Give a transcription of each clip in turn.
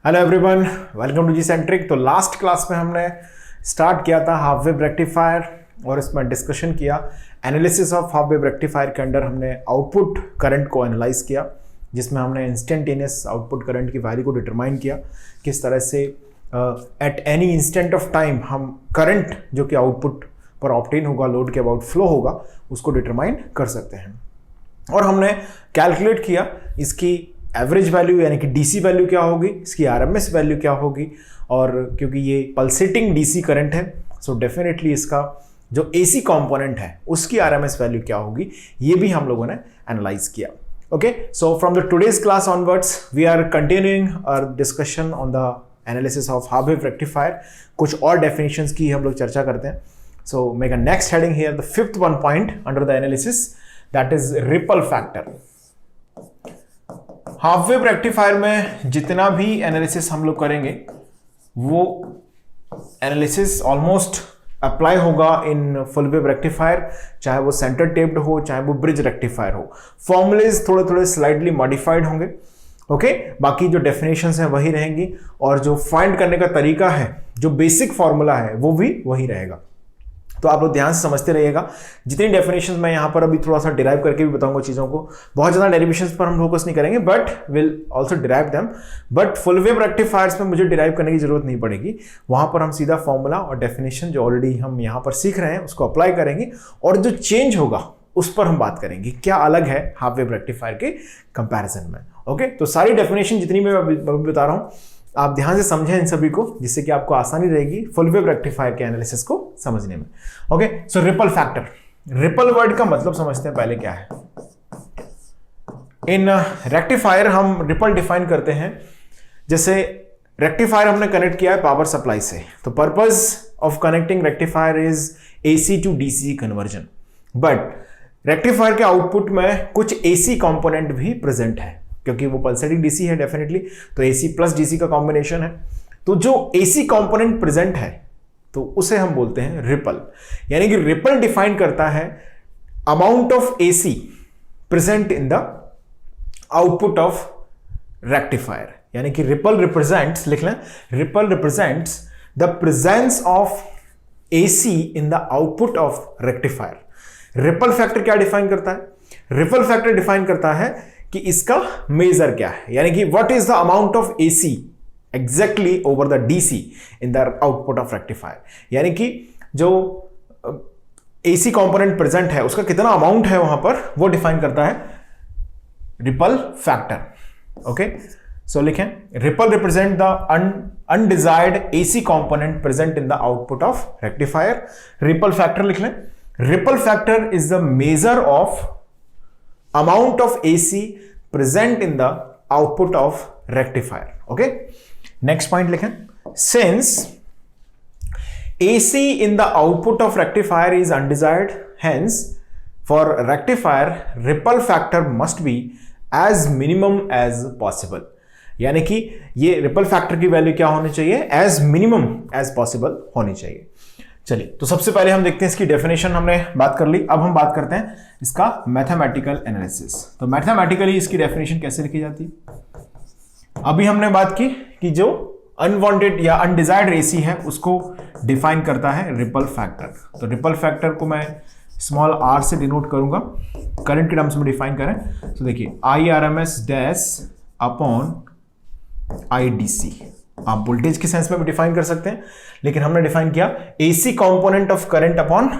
Hello everyone, welcome to G Centric. तो last class में हमने स्टार्ट किया था हाफ वेव रेक्टिफायर और इसमें डिस्कशन किया analysis of half wave rectifier के अंडर हमने आउटपुट करंट को एनालाइज किया, जिसमें हमने इंस्टेंटेनियस आउटपुट करंट की वैल्यू को डिटरमाइन किया, किस तरह से at any instant of time हम करंट जो कि आउटपुट पर ऑब्टेन होगा, लोड के अबाउट फ्लो होगा, उसको डिटरमाइन कर सकते हैं। और हमने कैलकुलेट किया इसकी एवरेज वैल्यू यानी कि डीसी वैल्यू क्या होगी, इसकी आरएमएस वैल्यू क्या होगी, और क्योंकि ये पल्सेटिंग डीसी करंट है सो डेफिनेटली इसका जो एसी कंपोनेंट है उसकी आरएमएस वैल्यू क्या होगी, ये भी हम लोगों ने एनालाइज किया। Okay, so from the today's class onwards we are continuing our discussion on the analysis of half wave rectifier. कुछ और डेफिनेशंस की हम लोग चर्चा करते हैं। So make a next heading here, the fifth one point under the analysis, that is ripple factor. Half wave rectifier में जितना भी एनालिसिस हम लोग करेंगे वो एनालिसिस ऑलमोस्ट अप्लाई होगा इन फुल वेव रेक्टिफायर, चाहे वो सेंटर टेप्ड हो, चाहे वो ब्रिज रेक्टिफायर हो। फॉर्मूलेज थोड़े थोड़े स्लाइडली मॉडिफाइड होंगे, ओके, बाकी जो डेफिनेशंस हैं वही रहेंगी और जो फाइंड करने का तरीका है, जो बेसिक फॉर्मूला है वो भी वही रहेगा। तो आप लोग ध्यान से समझते रहिएगा। जितनी डेफिनेशंस मैं यहाँ पर अभी थोड़ा सा डिराइव करके भी बताऊंगा चीज़ों को, बहुत ज़्यादा डेरिवेशंस पर हम फोकस नहीं करेंगे, but will also derive them. But full wave rectifiers में मुझे डिराइव करने की जरूरत नहीं पड़ेगी, वहाँ पर हम सीधा फॉर्मूला और डेफिनेशन जो ऑलरेडी हम यहाँ पर सीख रहे हैं उसको अप्लाई करेंगे, और जो चेंज होगा उस पर हम बात करेंगे, क्या अलग है हाफ वेव रेक्टिफायर के कंपैरिजन में। ओके, तो सारी डेफिनेशन जितनी मैं बता रहा हूँ आप ध्यान से समझें इन सभी को, जिससे कि आपको आसानी रहेगी फुल वेव रेक्टिफायर के एनालिसिस को समझने में। ओके, सो रिपल फैक्टर, रिपल वर्ड का मतलब समझते हैं पहले क्या है। इन रेक्टिफायर हम रिपल डिफाइन करते हैं, जैसे रेक्टिफायर हमने कनेक्ट किया है पावर सप्लाई से, तो purpose of connecting rectifier is AC to DC conversion. But rectifier के आउटपुट में कुछ एसी कंपोनेंट भी प्रेजेंट है, क्योंकि वो पल्सेटिंग डीसी है डेफिनेटली, तो एसी प्लस डीसी का कॉम्बिनेशन है। तो जो एसी कंपोनेंट प्रेजेंट है तो उसे हम बोलते हैं रिपल, यानी कि रिपल डिफाइन करता है amount of AC present in the output of rectifier, यानी कि रिपल रिप्रेजेंट्स, लिख लें, ripple represents the presence of AC in the output of rectifier. Ripple factor क्या डिफाइन करता है? रिपल फैक्टर डिफाइन करता है कि इसका मेजर क्या है, यानी कि what is the amount of AC exactly over the DC in the output of rectifier, यानी कि जो एसी कंपोनेंट प्रेजेंट है उसका कितना अमाउंट है वहां पर, वो डिफाइन करता है रिपल फैक्टर। ओके, सो लिखें, ripple represent the undesired AC component present in the output of rectifier. Ripple factor लिख लें, ripple factor is the measure of amount of AC present in the output of rectifier. Okay, next point लिखें, since AC in the output of rectifier is undesired, hence for rectifier ripple factor must be as minimum as possible, यानी कि ये ripple factor की value क्या होनी चाहिए, as minimum as possible होनी चाहिए। चलिए, तो सबसे पहले हम देखते हैं इसकी डेफिनेशन हमने बात कर ली, अब हम बात करते हैं इसका मैथमेटिकल एनालिसिस। तो मैथमेटिकली इसकी डेफिनेशन कैसे लिखी जाती है? अभी हमने बात की कि जो अनवांटेड या अनडिजायर्ड एसी है उसको डिफाइन करता है रिपल फैक्टर। तो रिपल फैक्टर को मैं स्मॉल आर से डिनोट करूंगा, करंट के टर्म्स में डिफाइन करें तो देखिए I R M S dash upon I D C. आप वोल्टेज के सेंस में भी डिफाइन कर सकते हैं, लेकिन हमने डिफाइन किया AC component of current upon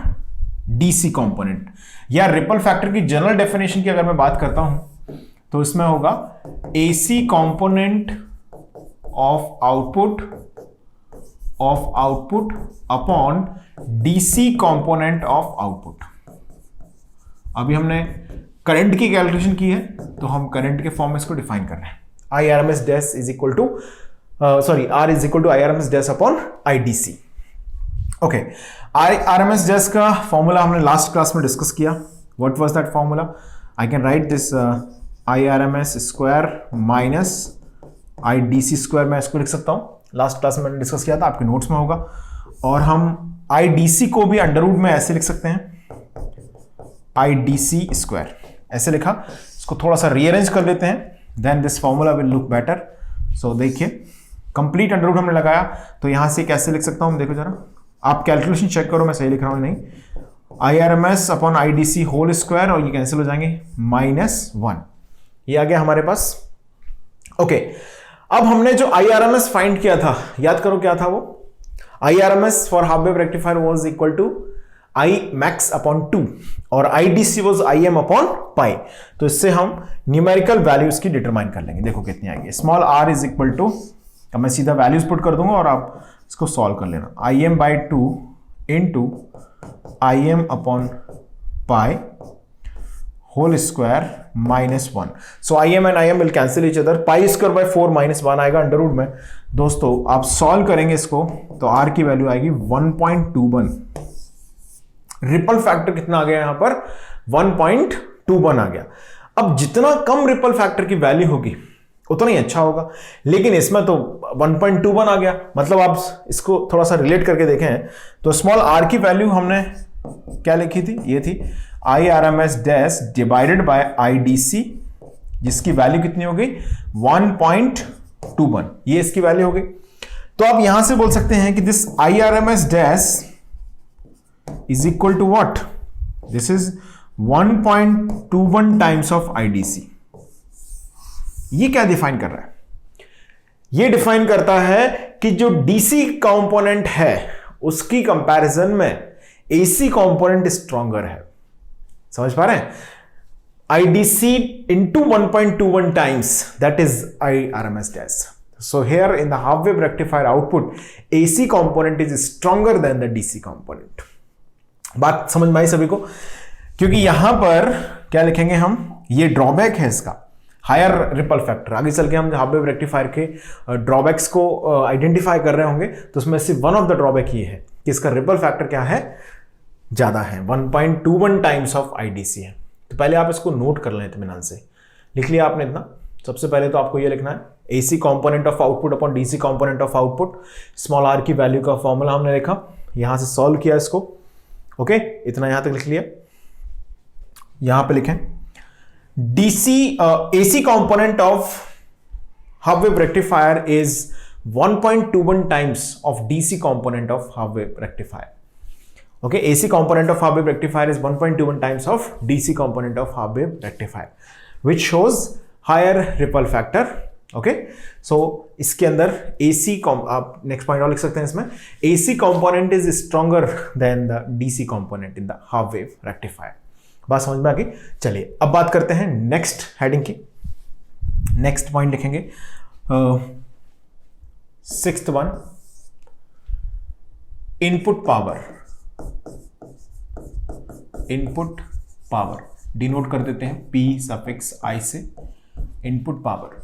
DC component. या रिपल फैक्टर की जनरल डेफिनेशन की अगर मैं बात करता हूं तो इसमें होगा AC component of output upon DC component of output. अभी हमने करंट की कैलकुलेशन की है तो हम करंट के फॉर्म में इसको डिफाइन कर रहे हैं, I R M S dash is equal to R is equal to IRMS dash upon IDC. Okay, IRMS dash का फॉर्मूला हमने लास्ट क्लास में डिस्कस किया। What was that formula? I can write this IRMS square minus IDC square, मैं इसको लिख सकता हूँ। Last class में मैंने डिस्कस किया था, आपके नोट्स में होगा। और हम IDC को भी अंडर रूट में ऐसे लिख सकते हैं, IDC स्क्वायर ऐसे लिखा। इसको थोड़ा सा रीअरेंज कर लेते हैं, then this formula will look better. So देखिए, कंप्लीट अंडर रूट हमने लगाया, तो यहां से कैसे लिख सकता हूं, देखो जरा, आप कैलकुलेशन चेक करो, मैं सही लिख रहा हूं नहीं। IRMS upon IDC whole square, और ये कैंसिल हो जाएंगे, -1, ये आ गया हमारे पास। ओके, अब हमने जो IRMS फाइंड किया था, याद करो क्या था वो, IRMS for half wave rectifier was equal to I max upon 2 और IDC was IM upon pi. तो इससे हम न्यूमेरिकल वैल्यूज की डिटरमाइन कर लेंगे। देखो कितनी आएगी, small r is equal to, मैं सीधा वैल्यूज पुट कर दूंगा और आप इसको सॉल्व कर लेना, IM/2 into IM upon pi whole square -1। So IM and IM will cancel each other, pi square by 4 -1 आएगा अंडर रूट में। दोस्तों आप सॉल्व करेंगे इसको तो r की वैल्यू आएगी 1.21। रिपल फैक्टर कितना आ गया यहां पर, 1.21 आ गया। अब जितना कम रिपल फैक्टर की वैल्यू होगी उतना ही अच्छा होगा, लेकिन इसमें तो 1.21 आ गया, मतलब आप इसको थोड़ा सा रिलेट करके देखें तो स्मॉल r की वैल्यू हमने क्या लिखी थी, ये थी IRMS dash divided by IDC, जिसकी वैल्यू कितनी हो गई 1.21, ये इसकी वैल्यू हो गई। तो आप यहां से बोल सकते हैं कि this IRMS dash is equal to what? This is 1.21 times of IDC। ये क्या डिफाइन कर रहा है, ये डिफाइन करता है कि जो DC कंपोनेंट है उसकी कंपैरिजन में AC कंपोनेंट स्ट्रॉन्गर है। समझ पा रहे हैं, IDC into 1.21 times, that is IRMS dash। So here in the half wave rectifier output, AC component is stronger than the DC component। बात समझ में आई सभी को, क्योंकि यहां पर क्या लिखेंगे हम, ये ड्रॉबैक है इसका, हायर रिपल फैक्टर। आगे चल के हम हाफ वेव रेक्टिफायर के ड्रॉबैक्स को आइडेंटिफाई कर रहे होंगे, तो उसमें से वन ऑफ द ड्रॉबैक ये है कि इसका रिपल फैक्टर क्या है, ज्यादा है, 1.21 टाइम्स ऑफ IDC है। तो पहले आप इसको नोट कर लें इत्मीनान से, लिख लिया आपने इतना। सबसे पहले तो आपको ये लिखना है AC component of output upon DC component of output, small r की वैल्यू का फॉर्मूला हमने लिखा, यहां से सॉल्व किया इसको। ओके, इतना यहां तक लिख लिया। यहां पे लिखें AC component of half wave rectifier is 1.21 times of DC component of half wave rectifier। Okay, AC component of half wave rectifier is 1.21 times of DC component of half wave rectifier, which shows higher ripple factor। Okay, so इसके अंदर AC आप next point और लिख सकते हैं इसमें, AC component is stronger than the DC component in the half wave rectifier. बात समझ में आ गई। चलिए अब बात करते हैं नेक्स्ट हेडिंग की। नेक्स्ट पॉइंट लिखेंगे 6th one, input power. Input power denote कर देते हैं P सफिक्स I से, इनपुट पावर।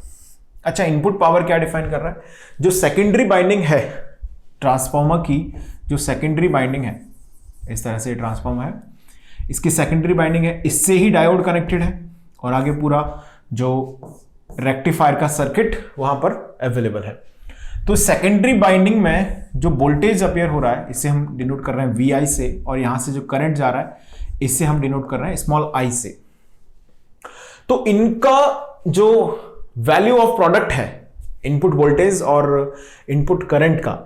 अच्छा, इनपुट पावर क्या डिफाइन कर रहा है, जो सेकेंडरी बाइंडिंग है ट्रांसफार्मर की, जो सेकेंडरी बाइंडिंग है, इस तरह से ट्रांसफार्मर है, इसकी सेकेंडरी बाइंडिंग है, इससे ही डायोड कनेक्टेड है और आगे पूरा जो रेक्टिफायर का सर्किट वहां पर अवेलेबल है। तो सेकेंडरी बाइंडिंग में जो वोल्टेज अपेयर हो रहा है, इसे हम डिनोट कर रहे हैं VI से, और यहां से जो करंट जा रहा है इससे हम डिनोट कर रहे हैं स्मॉल I से। तो इनका जो वैल्यू ऑफ प्रोडक्ट है, इनपुट वोल्टेज और इनपुट करंट का,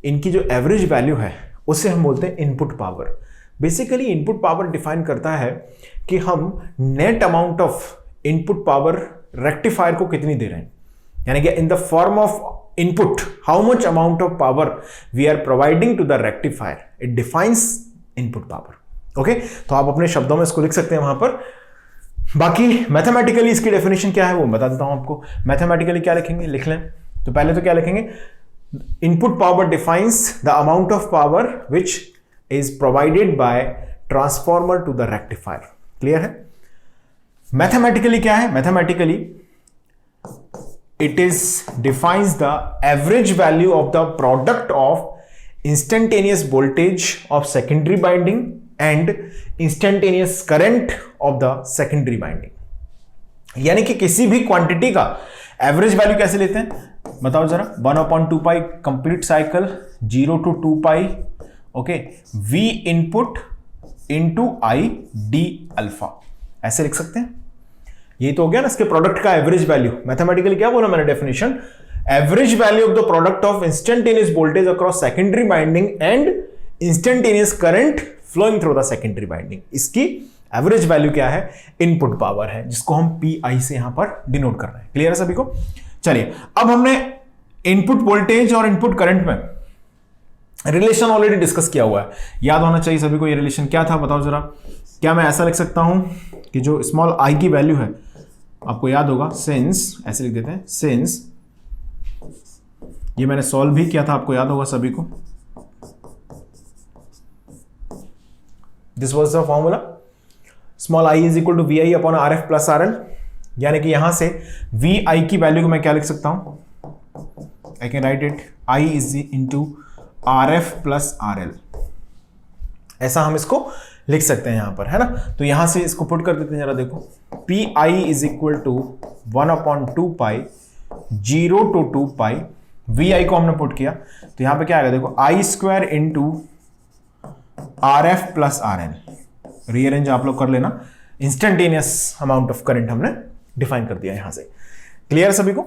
इनकी जो एवरेज वैल्यू है उसे हम बोलते हैं input power. Basically input power define करता है कि हम net amount of input power rectifier को कितनी दे रहे हैं, यानी कि in the form of input how much amount of power we are providing to the rectifier, it defines input power. Okay, तो आप अपने शब्दों में इसको लिख सकते हैं वहां पर। बाकी मैथमेटिकली इसकी डेफिनेशन क्या है वो बता देता हूं आपको। मैथमेटिकली क्या लिखेंगे, लिख लें। तो पहले तो क्या लिखेंगे, input power defines the amount of power which is provided by transformer to the rectifier. Clear है। मैथमेटिकली क्या है, mathematically it is defines the average value of the product of instantaneous voltage of secondary winding and instantaneous current of the secondary winding. यानी कि किसी भी quantity का average value कैसे लेते हैं, बताओ जरा। 1/2 pi complete cycle 0 to 2 pi, okay, V input into I D alpha, ऐसे लिख सकते हैं। ये तो हो गया ना इसके प्रोडक्ट का एवरेज वैल्यू। मैथमेटिकली क्या बोला मैंने definition, average value of the product of instantaneous voltage across secondary winding and instantaneous current flowing through the secondary winding. इसकी एवरेज वैल्यू क्या है? इनपुट पावर है, जिसको हम पीआई से यहां पर डिनोट कर रहे हैं। क्लियर है सभी को? चलिए, अब हमने इनपुट वोल्टेज और इनपुट करंट में रिलेशन ऑलरेडी डिस्कस किया हुआ है, याद होना चाहिए सभी को। ये रिलेशन क्या था बताओ जरा। क्या मैं ऐसा लिख सकता हूं कि जो स्मॉल आई की वैल्यू है, आपको याद होगा, सिंस, ऐसे लिख देते हैं, सिंस, ये मैंने सॉल्व भी किया था, आपको याद होगा सभी को। This was the formula, small I is equal to V I upon R F plus R L, यानी कि यहां से वी आई की वैल्यू को मैं क्या लिख सकता हूं? I can write it I is into R F plus R L, ऐसा हम इसको लिख सकते हैं यहां पर, है ना। तो यहां से इसको पुट कर देते हैं जरा, देखो, P I is equal to 1/2 pi 0 to 2 pi, V I को हमने पुट किया तो यहां पे क्या आएगा, देखो, I square into R F plus R L. Rearrange आप लोग कर लेना, इंस्टेंटेनियस अमाउंट ऑफ करंट हमने डिफाइन कर दिया यहां से। क्लियर सभी को?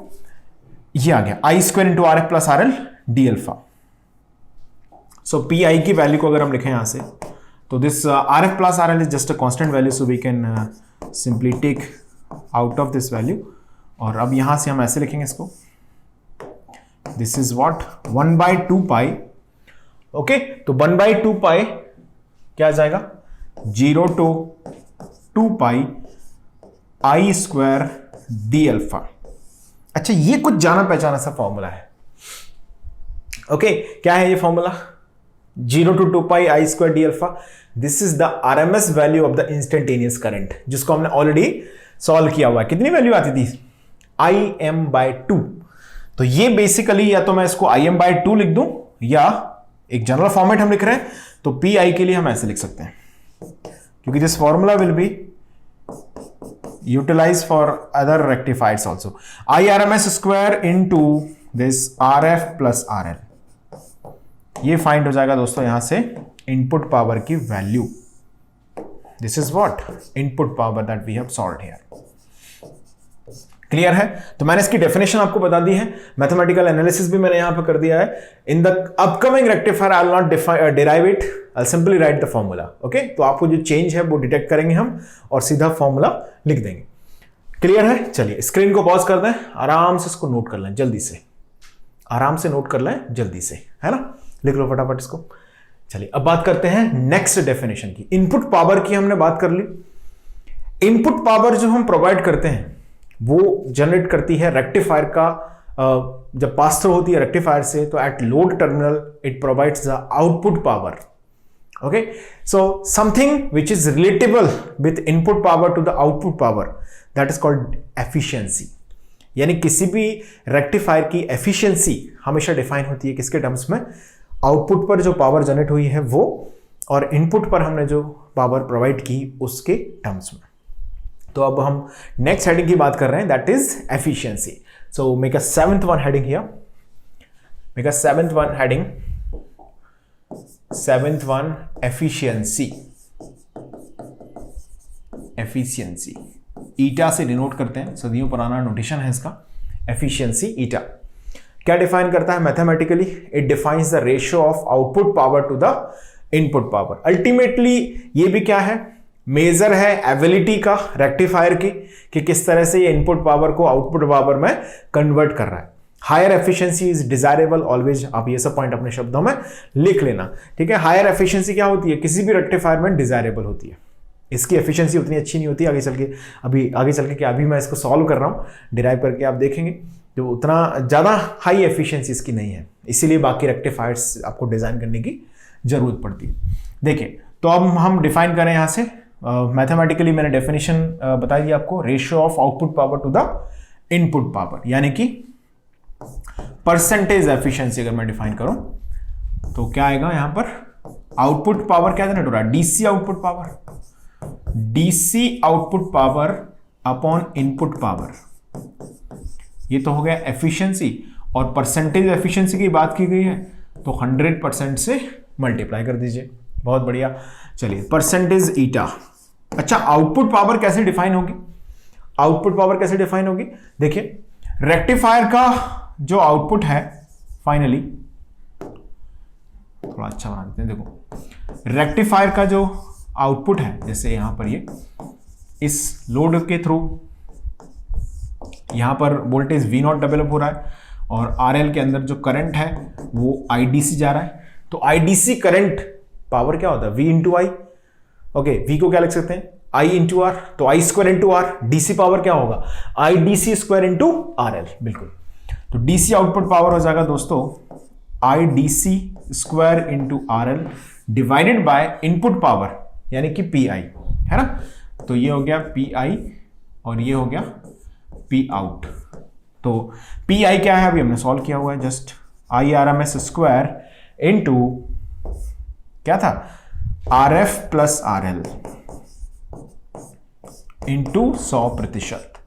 ये आ गया I square into R F plus R L D alpha. So P I की वैल्यू को अगर हम लिखें यहां से, तो this R F plus R L is just a constant value, so we can simply take out of this value. और अब यहां से हम ऐसे लिखेंगे इसको, this is what 1/2 pi. Okay, तो 1/2 पाई क्या आ जाएगा? 0 to 2 pi I square D alpha. अच्छा, ये कुछ जाना पहचाना सा फॉर्मूला है। ओके, क्या है ये formula? 0 to 2 pi I square D alpha. This is the RMS value of the instantaneous current, जिसको हमने ऑलरेडी सॉल्व किया हुआ है। कितनी वैल्यू आती थी? Im/2। तो ये बेसिकली, या तो मैं इसको Im/2 लिख दूं, या एक जनरल फॉर्मेट हम लिख रहे हैं तो पी आई के लिए हम ऐसे लिख सकते हैं, क्योंकि this formula will be utilise for other rectifiers also. IRMS square into this R F plus R L, ये फाइंड हो जाएगा दोस्तों यहां से इनपुट पावर की वैल्यू। This is what input power that we have solved here. Clear है? तो मैंने इसकी डेफिनेशन आपको बता दी है, मैथमेटिकल एनालिसिस भी मैंने यहां पर कर दिया है। In the upcoming rectifier I will not derive it, I will simply write the formula. Okay, तो आपको जो चेंज है वो डिटेक्ट करेंगे हम और सीधा फॉर्मूला लिख देंगे। क्लियर है? चलिए, स्क्रीन को पॉज कर दें, आराम से इसको नोट कर लें, जल्दी से, आराम से नोट कर लें जल्दी से, है ना। लिख लो फटाफट इसको। चलिए, अब बात करते हैं नेक्स्ट डेफिनेशन की। इनपुट पावर की हमने बात कर ली। इनपुट पावर जो हम प्रोवाइड करते हैं वो जनरेट करती है रेक्टिफायर का, जब पास थ्रू होती है रेक्टिफायर से, तो at load terminal it provides the output power. Okay, so something which is relatable with input power to the output power, that is called efficiency. यानी किसी भी रेक्टिफायर की एफिशिएंसी हमेशा डिफाइन होती है किसके टर्म्स में? आउटपुट पर जो पावर जनरेट हुई है वो, और इनपुट पर हमने जो पावर प्रोवाइड की उसके टर्म्स में। तो अब हम नेक्स्ट हेडिंग की बात कर रहे हैं, that is efficiency. So make a 7th one heading here, make a 7th one heading, 7th one efficiency. Efficiency eta से डिनोट करते हैं, सदियों पुराना नोटेशन है इसका, एफिशिएंसी ईटा। क्या डिफाइन करता है mathematically? It defines the ratio of output power to the input power. Ultimately ये भी क्या है? मेजर है एबिलिटी का रेक्टिफायर की, कि किस तरह से ये इनपुट पावर को आउटपुट पावर में कन्वर्ट कर रहा है। Higher efficiency is desirable always, आप ये सब पॉइंट अपने शब्दों में लिख लेना, ठीक है। हायर एफिशिएंसी क्या होती है? किसी भी रेक्टिफायर में डिजायरेबल होती है। इसकी एफिशिएंसी उतनी अच्छी नहीं होती आगे चल के, आगे चल के अभी मैं इसको सॉल्व कर रहा हूँ, डिराइव करके आप देखेंगे, तो उतना ज़्यादा हाई एफिशिएंसी इसकी नहीं है, इसीलिए बाकी रेक्टिफायर्स आपको डिज़ाइन करने की जरूरत पड़ती है। देखिए, तो अब हम डिफाइन करें यहाँ से मैथमेटिकली, मैंने डेफिनेशन बताई दी आपको, ratio of output power to the input power, यानी कि परसेंटेज एफिशिएंसी अगर मैं डिफाइन करूं तो क्या आएगा यहां पर? आउटपुट पावर क्या जनरेट हो रहा है? DC output power, DC output power upon input power, ये तो हो गया एफिशिएंसी। और परसेंटेज एफिशिएंसी की बात की गई है तो 100% से मल्टीप्लाई कर दीजिए। बहुत बढ़िया। चलिए, परसेंटेज ईटा। अच्छा, आउटपुट पावर कैसे डिफाइन होगी? आउटपुट पावर कैसे डिफाइन होगी? देखिए, रेक्टिफायर का जो आउटपुट है फाइनली, थोड़ा अच्छा बना देते हैं, देखो रेक्टिफायर का जो आउटपुट है, जैसे यहां पर ये इस लोड के थ्रू यहां पर वोल्टेज V0 डेवलप हो रहा है और RL के अंदर जो करंट है वो IDC जा रहा है। तो IDC करंट पावर क्या होता है? V into I. Okay, V को क्या लिख सकते हैं? I इंटू आर, तो I square into R. DC power क्या होगा? IDC square into RL। बिल्कुल, तो DC आउटपुट पावर हो जाएगा दोस्तों IDC square into RL divided by input power यानी कि PI, है ना। तो ये हो गया PI और ये हो गया P आउट। तो PI क्या है? अभी हमने सॉल्व किया हुआ है, जस्ट IRMS स्क्वायर इंटू क्या था? RF plus RL into 100%।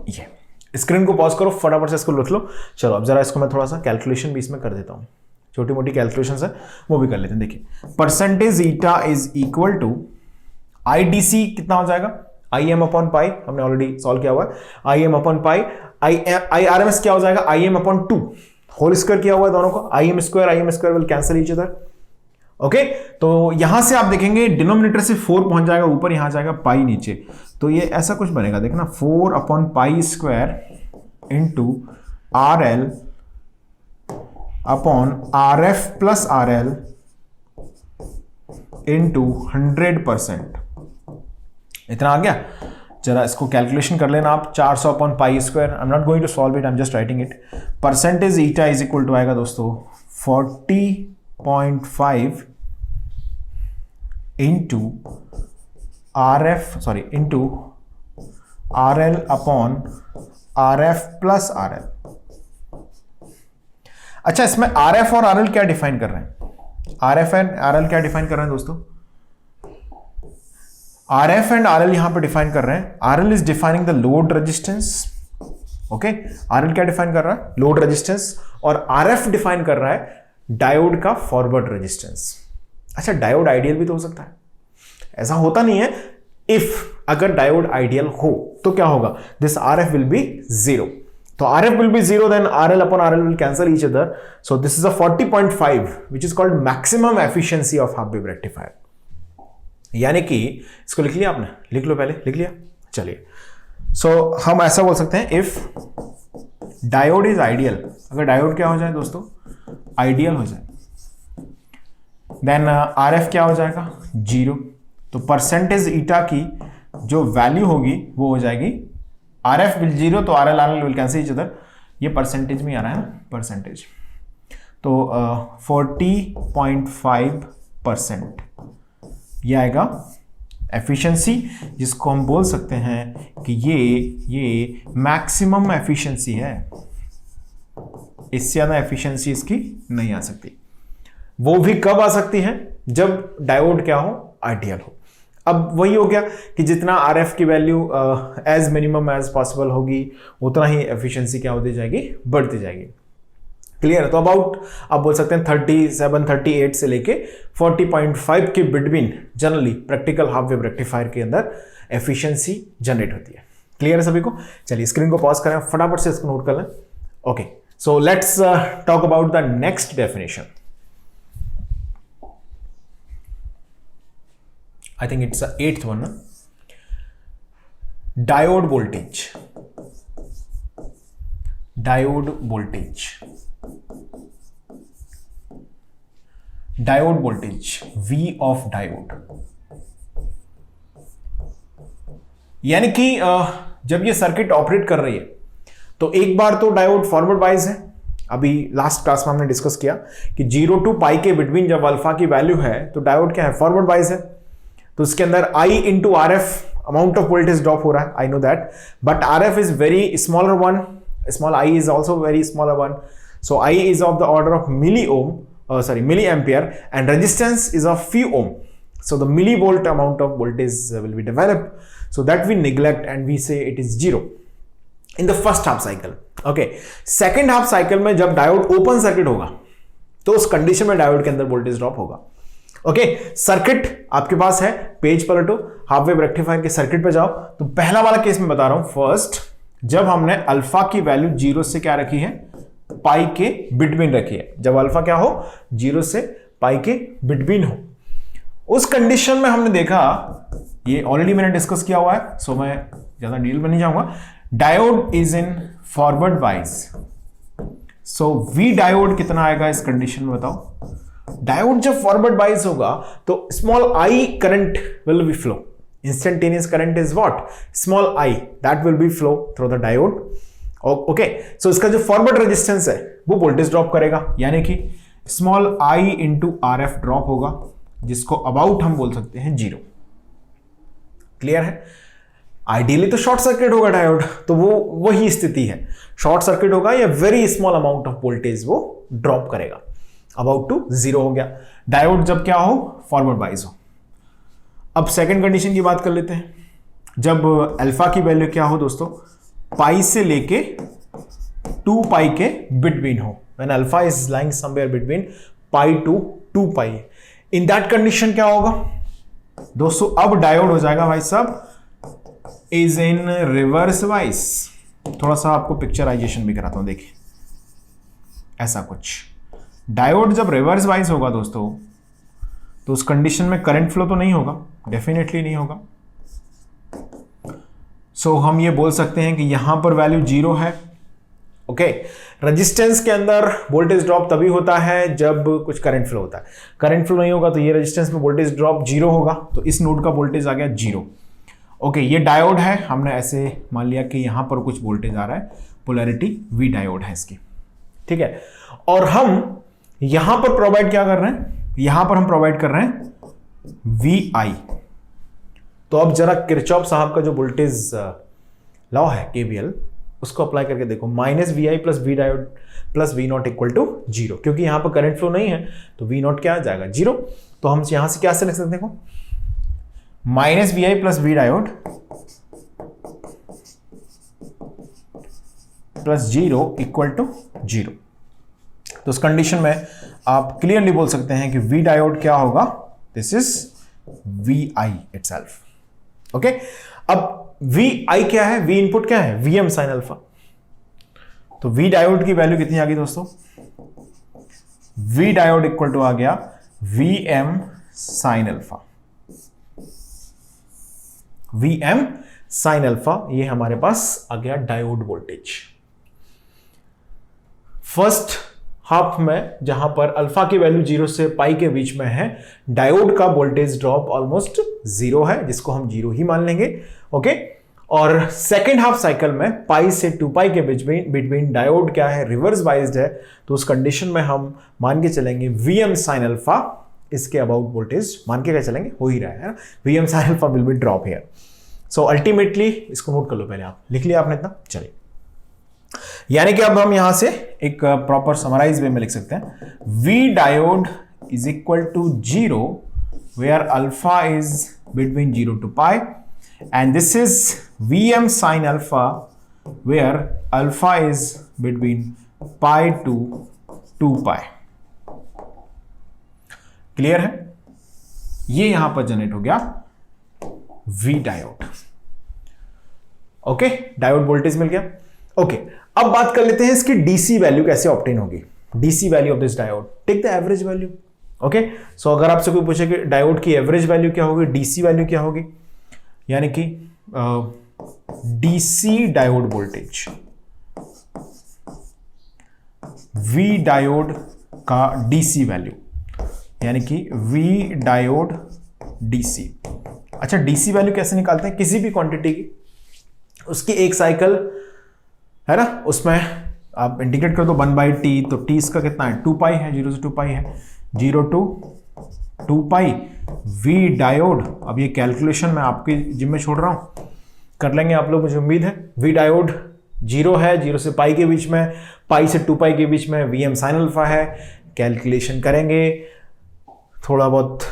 ये स्क्रीन को पॉज करो, फटाफट से इसको लिख लो। चलो अब जरा इसको मैं थोड़ा सा कैलकुलेशन भी इसमें कर देता हूं, छोटी मोटी कैलकुलेशन है वो भी कर लेते हैं। देखिए percentage eta is equal to IDC कितना हो जाएगा? IM अपॉन पाई, हमने ऑलरेडी सॉल्व किया हुआ है। IM अपॉन पाई, IRMS क्या हो जाएगा? IM अपॉन 2 होल स्क्वायर किया हुआ है दोनों को। IM square will cancel each other. Okay, तो यहां से आप देखेंगे डिनोमिनेटर से 4 पहुंच जाएगा ऊपर, यहां जाएगा पाई नीचे, तो ये ऐसा कुछ बनेगा, देखना 4 upon pi square into RL upon RF plus RL into 100%। इतना आ गया। जरा इसको कैलकुलेशन कर लेना आप, 400 upon pi square. I am not going to solve it, I am just writing it. Percentage eta is equal to आएगा दोस्तों 40.5 into into RL upon RF plus RL। अच्छा, इसमें RF और RL क्या डिफाइन कर रहे हैं? RF एंड RL क्या डिफाइन कर रहे हैं दोस्तों? RF एंड RL यहां पर डिफाइन कर रहे हैं, RL is defining the load resistance. Okay, RL क्या डिफाइन कर रहा है? Load resistance. और RF डिफाइन कर रहा है डायोड का फॉरवर्ड रेजिस्टेंस। अच्छा, डायोड आइडियल भी तो हो सकता है, ऐसा होता नहीं है। इफ अगर डायोड आइडियल हो तो क्या होगा? This RF will be 0। तो RF will be 0, then RL upon RL will cancel each other. So this is a 40.5 which is called maximum efficiency of half wave rectifier. यानी कि इसको लिख लिया आपने? लिख लो, पहले लिख लिया। चलिए, so हम ऐसा बोल सकते हैं if diode is ideal, अगर डायोड क्या हो जाए दोस्तों? आइडियल हो जाए, then RF क्या हो जाएगा? 0। तो परसेंटेज ईटा की जो वैल्यू होगी वो हो जाएगी RF विल 0, तो RL will cancel each other. ये परसेंटेज में आ रहा है ना, परसेंटेज। तो 40.5% ये आएगा एफिशिएंसी, जिसको हम बोल सकते हैं कि ये मैक्सिमम एफिशिएंसी है। इससे ज़्यादा एफिशिएंसी इसकी नहीं आ सकती। वो भी कब आ सकती है? जब डायोड क्या हो? आइडियल हो। अब वही हो गया कि जितना RF की value as minimum as possible होगी, उतना ही एफिशिएंसी क्या होती जाएगी? बढ़ती जाएगी। क्लियर है? तो अबाउट आप बोल सकते हैं 37-38 से लेके 40.5 के between generally practical half wave rectifier के अंदर एफिशिएंसी जनरेट होती है। क्लियर है सभी को? चलिए स्क्रीन को पॉज करें, फटाफट से इसको नोट कर लें। Okay, so let's talk about the next definition. I think it's the 8th one. Diode voltage. Diode voltage. Diode voltage. V of diode. यानी कि जब ये सर्किट ऑपरेट कर रही है तो एक बार तो डायोड फॉरवर्ड बाइज है। अभी लास्ट क्लास में हमने डिस्कस किया कि 0 to पाई के बिटवीन जब अल्फा की वैल्यू है तो डायोड क्या है? फॉरवर्ड बाइज है। तो उसके अंदर I into RF amount of voltage drop हो रहा है, I know that, but RF is very smaller one, small I is also very smaller one, so I is of the order of milli ampere and resistance is of few ohm, so the millivolt amount of voltage will be developed, so that we neglect and we say it is 0 in the first half cycle. Okay, second half cycle में जब diode open circuit होगा तो उस condition में diode के अंदर voltage drop होगा। Okay, circuit आपके पास है, पेज पलटो, हाफ वेव रेक्टिफायर के सर्किट पे जाओ। तो पहला वाला केस में बता रहा हूं, जब हमने अल्फा की वैल्यू 0 से क्या रखी है, पाई के बिटवीन रखी है। जब अल्फा क्या हो, 0 से पाई के बिटवीन हो, उस कंडीशन में हमने देखा, ये ऑलरेडी मैंने डिस्कस किया हुआ है, सो मैं ज्यादा डिटेल में नहीं जाऊंगा। Diode is in forward bias, so we diode कितना आएगा इस कंडीशन में बताओ। डायोड जब फॉरवर्ड बाइज होगा तो small I current will be flow, instantaneous current is what, small I, that will be flow through the diode. Okay, so इसका जो फॉरवर्ड रेजिस्टेंस है वो वोल्टेज ड्रॉप करेगा, यानी कि small I into RF drop होगा, जिसको अबाउट हम बोल सकते हैं 0। क्लियर है? आइडियली तो शॉर्ट सर्किट होगा डायोड, तो वो वही स्थिति है, शॉर्ट सर्किट होगा या very small amount of voltage वो ड्रॉप करेगा, अबाउट टू 0 हो गया। डायोड जब क्या हो, फॉरवर्ड बाइज हो। अब सेकंड कंडीशन की बात कर लेते हैं, जब अल्फा की वैल्यू क्या हो दोस्तों, पाई से लेके 2 पाई के बिटवीन हो, when alpha is lying somewhere between pi to 2 pi, in that condition क्या होगा दोस्तों, अब डायोड हो जाएगा भाई साहब इज इन रिवर्स वाइज। थोड़ा सा आपको पिक्चराइजेशन भी कराता हूं, देखिए ऐसा कुछ। डायोड जब रिवर्स वाइज होगा दोस्तों, तो उस कंडीशन में करंट फ्लो तो नहीं होगा, डेफिनेटली नहीं होगा। सो हम ये बोल सकते हैं कि यहां पर वैल्यू 0 है। ओके, रेजिस्टेंस के अंदर वोल्टेज ड्रॉप तभी होता है जब कुछ करंट फ्लो होता है, करंट फ्लो नहीं होगा तो ये रेजिस्टेंस में वोल्टेज ड्रॉप 0 होगा, तो इस नोड का वोल्टेज आ गया 0। ओके, ये डायोड है, हमने ऐसे मान लिया कि यहां पर कुछ वोल्टेज आ रहा है, पोलैरिटी वी डायोड है इसकी, ठीक है। और हम यहां पर प्रोवाइड क्या कर रहे हैं, यहां पर हम प्रोवाइड कर रहे हैं वी आई। तो अब जरा किरचॉफ साहब का जो वोल्टेज लॉ है केवीएल, उसको अप्लाई करके देखो, minus V I plus V diode plus V not equal to 0, क्योंकि यहां पर करंट फ्लो नहीं है तो वी नॉट क्या आ जाएगा 0। तो हम यहां से क्या से लिख सकते हैं, देखो minus V I plus V diode plus 0 equal to 0। तो उस कंडीशन में आप क्लियरली बोल सकते हैं कि वी डायोड क्या होगा, this is V I itself. Okay, अब वी आई क्या है, वी इनपुट क्या है, वी एम साइन अल्फा। तो वी डायोड की वैल्यू कितनी आ गई दोस्तों, वी डायोड इक्वल टू आ गया V M sine alpha. V M sine alpha, ये हमारे पास आ गया डायोड वोल्टेज। फर्स्ट हाफ में जहां पर अल्फा की वैल्यू 0 से पाई के बीच में है, डायोड का वोल्टेज ड्रॉप ऑलमोस्ट 0 है, जिसको हम 0 ही मान लेंगे। ओके, और सेकेंड हाफ साइकिल में पाई से 2 पाई के बिटवीन डायोड क्या है, रिवर्स बाइज्ड है, तो उस कंडीशन में हम मान के चलेंगे वी एम साइन अल्फा, इसके अबाउट वोल्टेज मान के क्या चलेंगे, हो ही रहा है ना, V M sine alpha will be drop here. So ultimately इसको नोट कर लो, पहले आप लिख लिया आपने इतना, चलिए। यानी कि अब हम यहां से एक प्रॉपर समराइज वे में लिख सकते हैं, V diode is equal to 0 where alpha is between 0 to pi, and this is V M sine alpha where alpha is between pi to 2 pi. Clear है? ये यहां पर जनरेट हो गया V diode. Okay, diode voltage मिल गया। Okay, अब बात कर लेते हैं इसकी डीसी वैल्यू कैसे ऑब्टेन होगी। DC value of this diode, take the average value. Okay, सो अगर आपसे कोई पूछे कि डायोड की एवरेज वैल्यू क्या होगी, डीसी वैल्यू क्या होगी, यानी कि DC diode voltage, V diode का डीसी वैल्यू, यानी कि वी डायोड डीसी। अच्छा, डीसी वैल्यू कैसे निकालते हैं, किसी भी क्वांटिटी की, उसकी एक साइकिल है ना, उसमें आप इंटीग्रेट कर दो 1/t, तो t इसका कितना है, 2 पाई है, 0 से 2 पाई है, 0 to 2 पाई वी डायोड। अब ये कैलकुलेशन मैं आपके जिम में छोड़ रहा हूं, कर लेंगे आप लोग, मुझे उम्मीद है। वी डायोड 0 है, 0 से पाई के बीच में, पाई से 2 पाई के बीच में वी एम साइन अल्फा है। कैलकुलेशन करेंगे, थोड़ा बहुत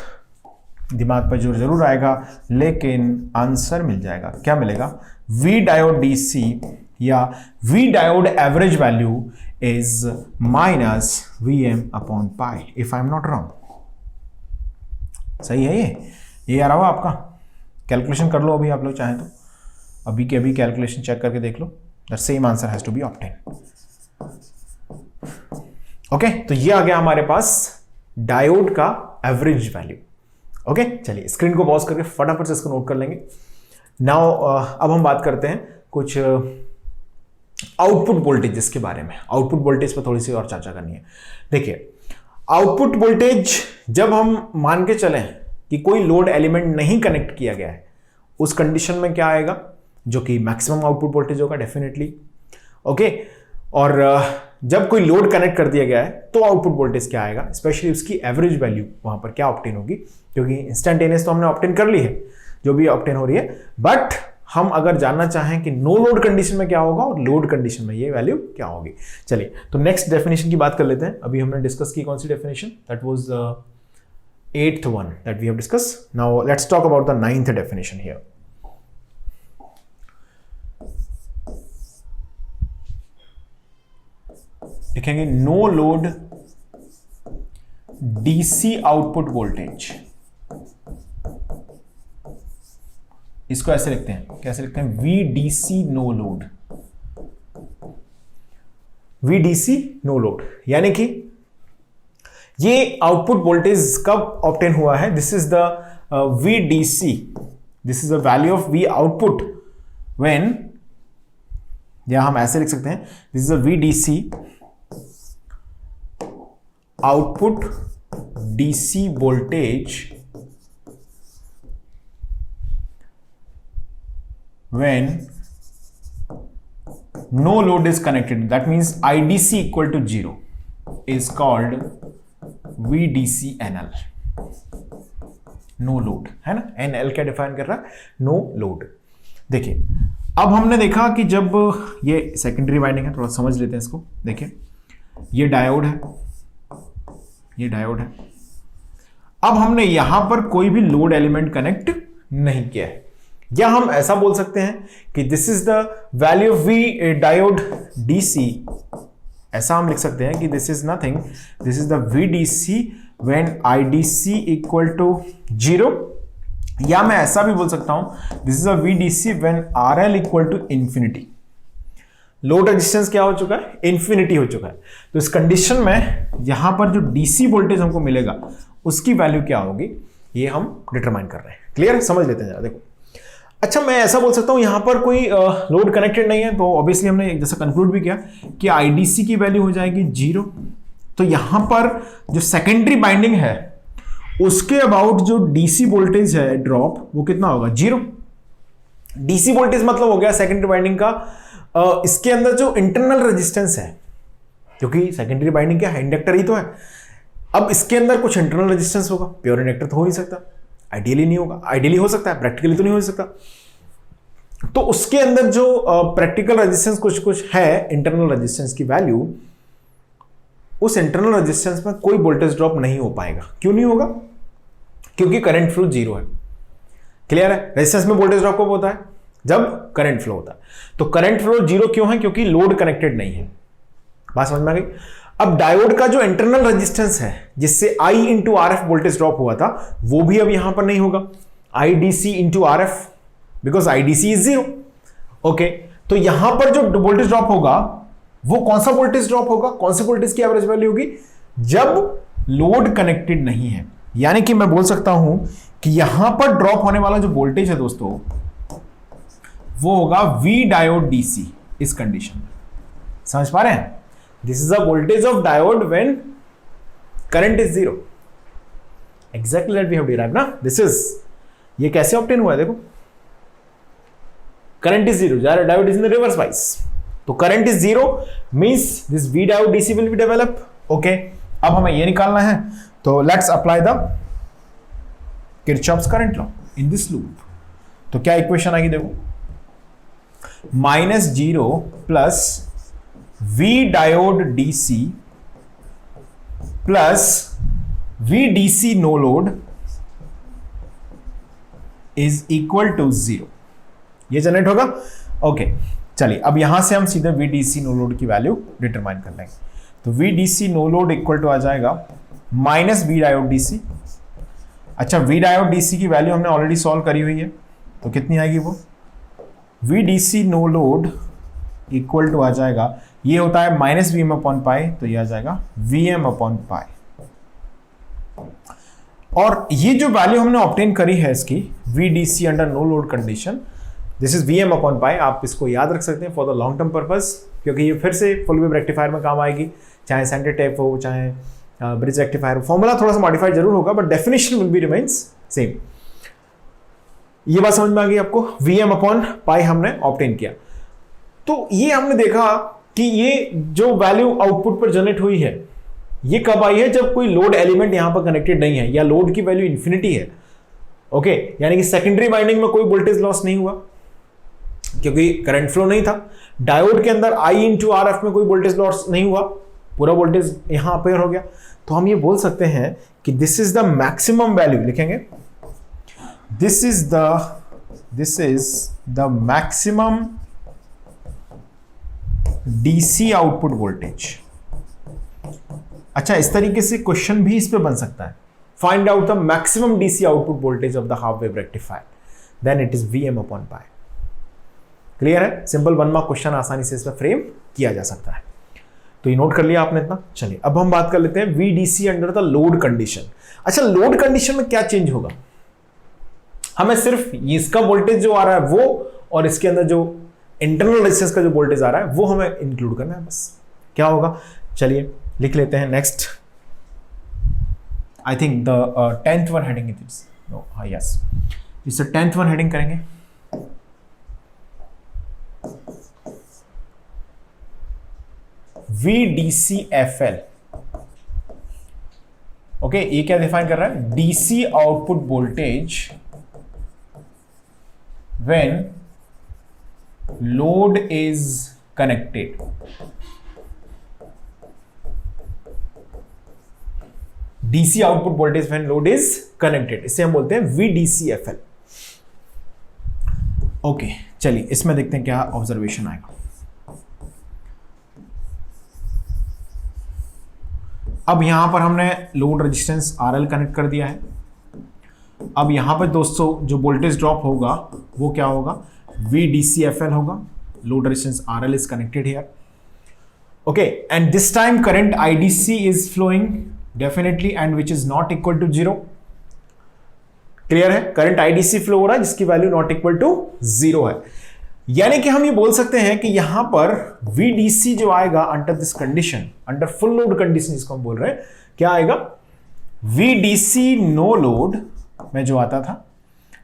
दिमाग पर जोर जरूर आएगा, लेकिन आंसर मिल जाएगा। क्या मिलेगा, वी डायोड डीसी या V diode average value is minus V M upon pi, if I am not wrong. सही है ये आ रहा होगा आपका। कैलकुलेशन कर लो अभी आप लोग चाहें तो, अभी के अभी कैलकुलेशन चेक करके देख लो। The same answer has to be obtain. Okay, तो ये आ गया हमारे पास डायोड का एवरेज वैल्यू। ओके, चलिए स्क्रीन को पॉज करके फटाफट से इसको नोट कर लेंगे। नाउ अब हम बात करते हैं कुछ आउटपुट वोल्टेजेस के बारे में। आउटपुट वोल्टेज पर थोड़ी सी और चर्चा करनी है। देखिए, आउटपुट वोल्टेज जब हम मान के चलें कि कोई लोड एलिमेंट नहीं कनेक्ट किया गया है, उस कंडीशन में क्या आएगा, जो कि मैक्सिमम आउटपुट वोल्टेज होगा डेफिनेटली। ओके, और जब कोई लोड कनेक्ट कर दिया गया है तो आउटपुट वोल्टेज क्या आएगा, स्पेशली उसकी एवरेज वैल्यू वहां पर क्या ऑब्टेन होगी, क्योंकि इंस्टेंटेनियस तो हमने ऑब्टेन कर ली है जो भी ऑब्टेन हो रही है, बट हम अगर जानना चाहें कि नो लोड कंडीशन में क्या होगा और लोड कंडीशन में ये वैल्यू क्या होगी। चलिए, तो नेक्स्ट डेफिनेशन की बात कर लेते हैं। अभी हमने डिस्कस की कौन सी definition, that was the 8th one that we have discussed. Now let's talk about the 9th definition here. लिखेंगे no load DC output voltage. इसको ऐसे लिखते हैं, कैसे लिखते हैं, VDC no load. VDC no load यानी कि ये आउटपुट वोल्टेज कब ऑब्टेन हुआ है, this is the VDC, this is the value of V output when, या हम ऐसे लिख सकते हैं, this is the VDC output DC voltage when no load is connected, that means IDC equal to 0 is called VDC NL, no load, है ना। NL क्या define कर रहा है, नो लोड। देखिए, अब हमने देखा कि जब ये सेकेंडरी वाइंडिंग है, थोड़ा समझ लेते हैं इसको। देखिए, ये डायोड है, ये डायोड है। अब हमने यहां पर कोई भी लोड एलिमेंट कनेक्ट नहीं किया है, या हम ऐसा बोल सकते हैं कि this is the value of V diode DC। ऐसा हम लिख सकते हैं कि this is nothing, this is the VDC when IDC equal to 0, या मैं ऐसा भी बोल सकता हूं this is the VDC when RL equal to infinity. Load resistance क्या हो चुका है, इंफिनिटी हो चुका है। तो इस कंडीशन में यहां पर जो DC वोल्टेज हमको मिलेगा उसकी वैल्यू क्या होगी, ये हम डिटरमाइन कर रहे हैं। क्लियर है, समझ लेते हैं जरा। देखो, अच्छा, मैं ऐसा बोल सकता हूं यहां पर कोई लोड कनेक्टेड नहीं है, तो ऑब्वियसली हमने जैसा कंक्लूड भी किया कि IDC की वैल्यू हो जाएगी 0। तो यहां पर जो सेकेंडरी बाइंडिंग है उसके अबाउट जो DC वोल्टेज है ड्रॉप, वो कितना होगा, 0। DC वोल्टेज मतलब हो गया सेकेंडरी बाइंडिंग का इसके अंदर जो इंटरनल रेजिस्टेंस है, क्योंकि सेकेंडरी बाइंडिंग क्या है, इंडक्टर ही तो है। अब इसके अंदर कुछ इंटरनल रेजिस्टेंस होगा, प्योर इंडक्टर तो हो नहीं सकता, आइडियली नहीं होगा, आइडियली हो सकता है, प्रैक्टिकली तो नहीं हो सकता। तो उसके अंदर जो प्रैक्टिकल रेजिस्टेंस कुछ कुछ है, इंटरनल रेजिस्टेंस की वैल्यू, उस इंटरनल रेजिस्टेंस में कोई वोल्टेज ड्रॉप नहीं हो पाएगा। क्यों नहीं होगा, क्योंकि करंट फ्लो 0 है। क्लियर है, रेजिस्टेंस में वोल्टेज ड्रॉप कब होता है, जब करंट फ्लो होता है। तो करंट फ्लो 0 क्यों है, क्योंकि लोड कनेक्टेड नहीं है। बात समझ में आ गई। अब डायोड का जो इंटरनल रेजिस्टेंस है जिससे I into RF voltage drop हुआ था, वो भी अब यहां पर नहीं होगा, IDC into RF, because IDC is 0। Okay, तो यहां पर जो वोल्टेज ड्रॉप होगा वो कौन सा वोल्टेज ड्रॉप होगा, कौन से वोल्टेज की एवरेज वैल्यू होगी, जब लोड कनेक्टेड नहीं है। यानी कि मैं बोल सकता हूं कि यहां पर ड्रॉप होने वाला जो वोल्टेज है दोस्तों, वो होगा V डायोड DC इस कंडीशन में। समझ पा रहे हैं, this is the voltage of diode when current is 0, exactly that we have derived ना। दिस इज, ये कैसे ऑब्टेन हुआ है, देखो, current is 0, diode is in the reverse bias. तो current is 0 means this V diode DC will be develop. Okay, अब हमें ये निकालना है, तो let's apply the Kirchhoff's current law in this loop. तो क्या इक्वेशन आएगी, देखो, -0 plus V diode DC plus VDC no load is equal to 0, ये जनरेट होगा। ओके, चलिए अब यहां से हम सीधे VDC नो लोड की वैल्यू डिटरमाइन कर लेंगे। तो VDC no load equal to आ जाएगा माइनस V डायोड DC। अच्छा, V डायोड DC की वैल्यू हमने ऑलरेडी सॉल्व करी हुई है, तो कितनी आएगी वो, VDC no load equal to आ जाएगा, ये होता है minus V M upon pi, तो ये आ जाएगा वी एम अपॉन पाई। और ये जो वैल्यू हमने ऑब्टेन करी है इसकी VDC under no load condition, this is V M upon pi. आप इसको याद रख सकते हैं for the long term purpose, क्योंकि ये फिर से फुल वेव रेक्टिफायर में काम आएगी, चाहे सेंटर टेप हो चाहे ब्रिज रेक्टिफायर हो। फॉर्मूला थोड़ा सा मॉडिफाइड जरूर होगा but definition will be remains same. ये बात समझ में आ गई आपको, वी एम अपॉन पाई हमने ऑब्टेन किया। तो ये हमने देखा कि ये जो वैल्यू आउटपुट पर जनरेट हुई है ये कब आई है, जब कोई लोड एलिमेंट यहां पर कनेक्टेड नहीं है या लोड की वैल्यू इंफिनिटी है। ओके, यानी कि सेकेंडरी वाइंडिंग में कोई वोल्टेज लॉस नहीं हुआ क्योंकि करंट फ्लो नहीं था। डायोड के अंदर I इंटू RF में कोई वोल्टेज लॉस नहीं हुआ, पूरा वोल्टेज यहां अपेयर हो गया। तो हम ये बोल सकते हैं कि this is the maximum value, लिखेंगे this is the maximum DC output voltage. अच्छा, इस तरीके से क्वेश्चन भी इस पे बन सकता है, find out the maximum DC output voltage of the half wave rectifier, then it is Vm upon pi. Clear है? सिंपल 1 मार्क क्वेश्चन आसानी से इसमें फ्रेम किया जा सकता है। तो ये नोट कर लिया आपने इतना। चलिए अब हम बात कर लेते हैं VDC under the load condition. अच्छा, लोड कंडीशन में क्या चेंज होगा, हमें सिर्फ इसका वोल्टेज जो आ रहा है वो और इसके अंदर जो इंटरनल रेजिस्टेंस का जो वोल्टेज आ रहा है वो हमें इंक्लूड करना है बस। क्या होगा, चलिए लिख लेते हैं। Next I think the 10th one heading it is, no, हाँ यस, इस 10th वन हेडिंग करेंगे। VDCFL, ओके, ये क्या डिफाइन कर रहा है, DC output voltage when load is connected. DC output voltage when load is connected, इसे हम बोलते हैं VDCFL। ओके, चलिए इसमें देखते हैं क्या ऑब्जर्वेशन आएगा। अब यहां पर हमने लोड रेजिस्टेंस RL कनेक्ट कर दिया है। अब यहां पर दोस्तों जो वोल्टेज ड्रॉप होगा वो क्या होगा, VDCFL होगा। Load resistance RL is connected here. Okay, and this time current IDC is flowing definitely and which is not equal to 0. Clear है? करंट IDC फ्लो हो रहा है जिसकी वैल्यू नॉट इक्वल टू 0 है। यानी कि हम ये बोल सकते हैं कि यहां पर VDC जो आएगा under this condition, under full load condition जिसको हम बोल रहे हैं, क्या आएगा, VDC नो लोड में जो आता था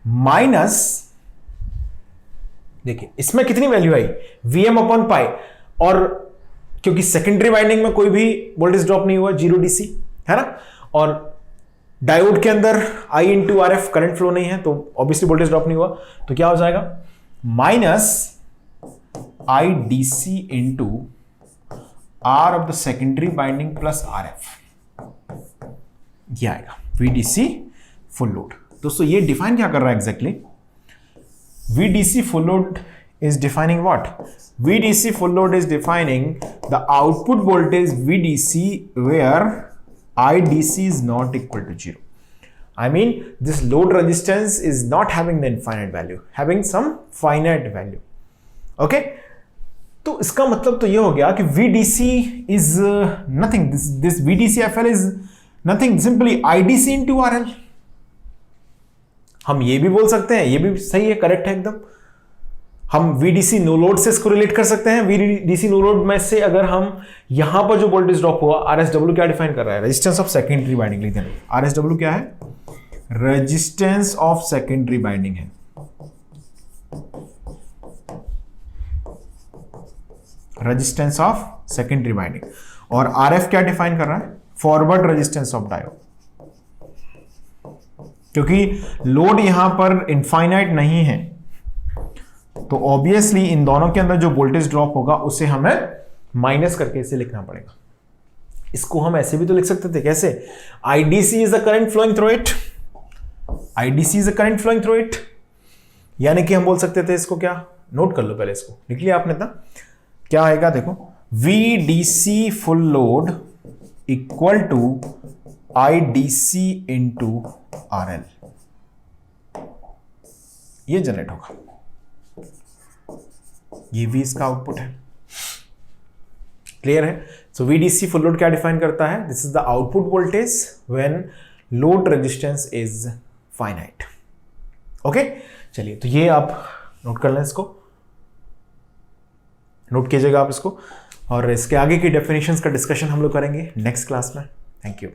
माइनस, देखिए इसमें कितनी वैल्यू आई, Vm अपॉन पाई, और क्योंकि सेकेंडरी वाइंडिंग में कोई भी वोल्टेज ड्रॉप नहीं हुआ, 0 DC है ना, और डायोड के अंदर I into RF current flow नहीं है तो ऑब्वियसली वोल्टेज ड्रॉप नहीं हुआ, तो क्या हो जाएगा, minus IDC into R of the secondary binding plus RF, ये आएगा VDC फुल लोड। दोस्तों ये डिफाइन क्या कर रहा है exactly, VDC full load is defining what? VDC full load is defining the output voltage VDC where IDC is not equal to 0. I mean this load resistance is not having the infinite value, having some finite value. Okay? तो इसका मतलब तो ये हो गया कि VDC is nothing. This VDCFL is nothing, simply IDC into RL. हम ये भी बोल सकते हैं, ये भी सही है, करेक्ट है एकदम। हम VDC नो लोड से इसको रिलेट कर सकते हैं। VDC नो लोड में से अगर हम यहां पर जो वोल्टेज ड्रॉप हुआ, RSW क्या डिफाइन कर रहा है, रेजिस्टेंस ऑफ सेकेंडरी बाइंडिंग, लिख देना। RSW क्या है, रेजिस्टेंस ऑफ सेकेंडरी बाइंडिंग है। Resistance of secondary binding. और RF क्या डिफाइन कर रहा है, फॉरवर्ड रेजिस्टेंस ऑफ डायोड। क्योंकि लोड यहां पर इनफाइनाइट नहीं है तो ऑब्वियसली इन दोनों के अंदर जो वोल्टेज ड्रॉप होगा उसे हमें माइनस करके इसे लिखना पड़ेगा। इसको हम ऐसे भी तो लिख सकते थे, कैसे, IDC is the current flowing through it, IDC is the current flowing through it, यानी कि हम बोल सकते थे इसको, क्या, नोट कर लो पहले इसको, लिख लिया आपने था, क्या आएगा देखो, VDC full load equal to IDC into RL, ये जनरेट होगा, ये भी इसका आउटपुट है। क्लियर है? सो VDC फुल लोड क्या डिफाइन करता है? This is the output voltage when load resistance is finite. Okay, चलिए तो ये आप नोट कर लें, इसको नोट कीजिएगा आप इसको, और इसके आगे की डेफिनेशंस का डिस्कशन हम लोग करेंगे नेक्स्ट क्लास में। Thank you.